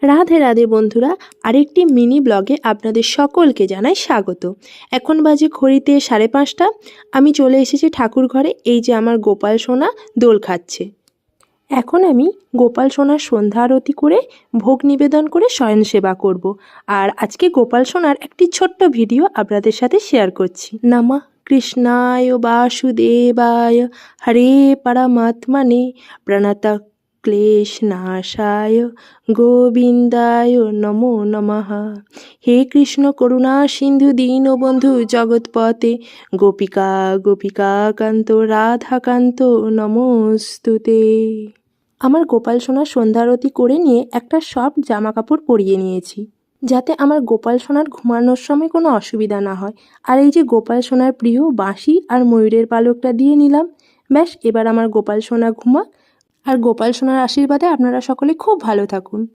রাধে রাধে বন্ধুরা, আরেকটি মিনি ব্লগে আপনাদের সকলকে জানাই স্বাগত। এখন বাজে ঘড়িতে 5:30। আমি চলে এসেছি ঠাকুর ঘরে। এই যে আমার গোপাল সোনা দোল খাচ্ছে। এখন আমি গোপাল সোনার সন্ধ্যা আরতি করে ভোগ নিবেদন করে শয়ন সেবা করব। আর আজকে গোপাল সোনার একটি ছোট্ট ভিডিও আপনাদের সাথে শেয়ার করছি। নমঃ কৃষ্ণায় বাসুদেবায় হরে পরমাত্মনে প্রণত ক্লেশ নাশায় গোবিন্দায় নমো নমঃ। হে কৃষ্ণ করুণা সিন্ধু দীনবন্ধু জগৎপতে গোপিকা গোপিকা কান্ত রাধাকান্ত নমস্তুতে। আমার গোপাল সোনার সন্ধ্যা আরতি করে নিয়ে একটা সফট জামা কাপড় পরিয়ে নিয়েছি, যাতে আমার গোপাল সোনার ঘুমানোর সময় কোনো অসুবিধা না হয়। আর এই যে গোপাল সোনার প্রিয় বাঁশি আর ময়ূরের পালকটা দিয়ে নিলাম। ব্যাস, এবার আমার গোপাল সোনা ঘুমাক। আর গোপাল সোনার আশীর্বাদে আপনারা সকলে খুব ভালো থাকুন।